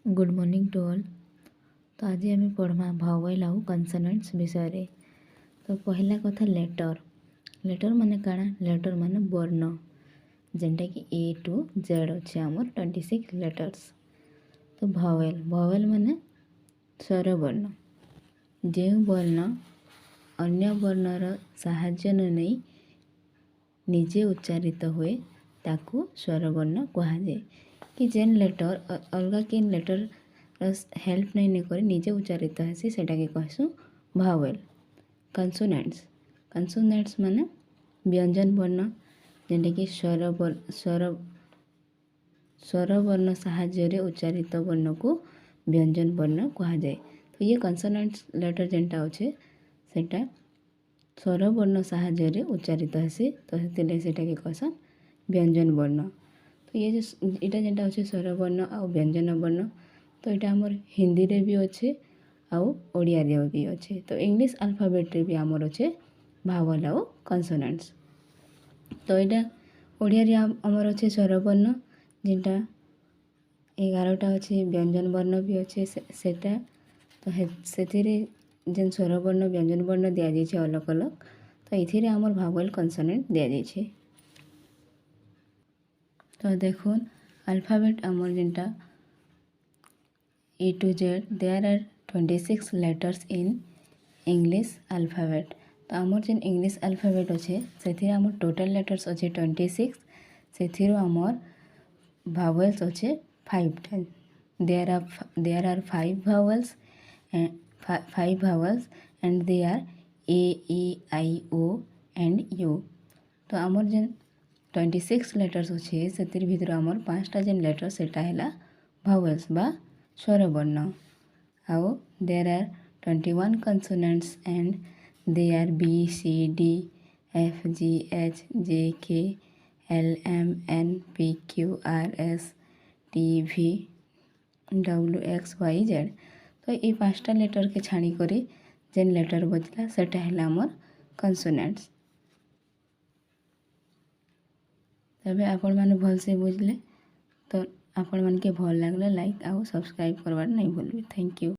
Good morning to all. तो आज आम पढ़मा भावेल आउ कनसोनेंट्स विषय। तो पहला कथा लेटर। लेटर माने काଣା? लेटर माने वर्ण, जेनटा कि ए टू जेड अच्छे आमर 26 लेटर्स। तो भावेल भावेल माने स्वर वर्ण, जो वर्ण अन्य वर्णर साहाय्य न नहीं निजे उच्चारित हुए ताकू स्वर वर्ण कहुए। कि जेन लेटर अलगा केन लेटर हेल्प नहीं कर निजे उच्चारित हेसी सेटा के कहसु भावेल। कंसोनेंट्स कंसोनेंट्स माने व्यंजन वर्ण, जेनटा कि स्वर वर्ण साहाय्य उच्चारित वर्ण को व्यंजन वर्ण कहा जाए। तो ये कंसोनेंट्स लेटर जेनटा अच्छे सेटा स्वर वर्ण साहाय्य उच्चारित हेसी, तो सेटा के कहसन व्यंजन वर्ण। तो ये जो इटा जेनटा अच्छे स्वर वर्ण आउ व्यंजन वर्ण, तो यहाँ आमर हिंदी रे भी अच्छे आउ ओडिया रे भी अच्छे। तो इंग्लिश अल्फाबेट रे भी आमर अच्छे भावेल आउ कंसोनेंट्स। तो यहाँ ओडिया रे आमर अच्छे स्वर वर्ण जेनटा 11टा अच्छे, व्यंजन वर्ण भी अच्छे सेटा। तो से जेन स्वर वर्ण व्यंजन वर्ण दि जाइए अलग अलग, तो ये आमर भावेल कंसोनेंट दि जाइए। तो देखो अल्फाबेट आमर जेनटा A to Z, there are 26 letters in English alphabet. तो आमर जेन इंग्लिश अल्फाबेट अच्छे से आमर टोटल लेटर्स अच्छे 26। से आमर भावेल्स अच्छे 5 there are 5 vowels and they are A E I O and U. तो आमर जेन 26 लेटर्स अच्छे से भितर आमर 5टा जेन लेटर सेटा है भावेल्स बा स्वर वर्ण। आउ there are 21 consonants and they are B C D F G H J K L M N P Q R S T V W X Y Z. तो ये 5टा लेटर के छाणी करी जेन लेटर बचला सेटा है आमर कंसोनेंट्स। तबे आपण मैंने भल से बुझले, तो आपण मन के भल लगले लाइक आउ सब्सक्राइब करवार नहीं भूलबे। Thank you.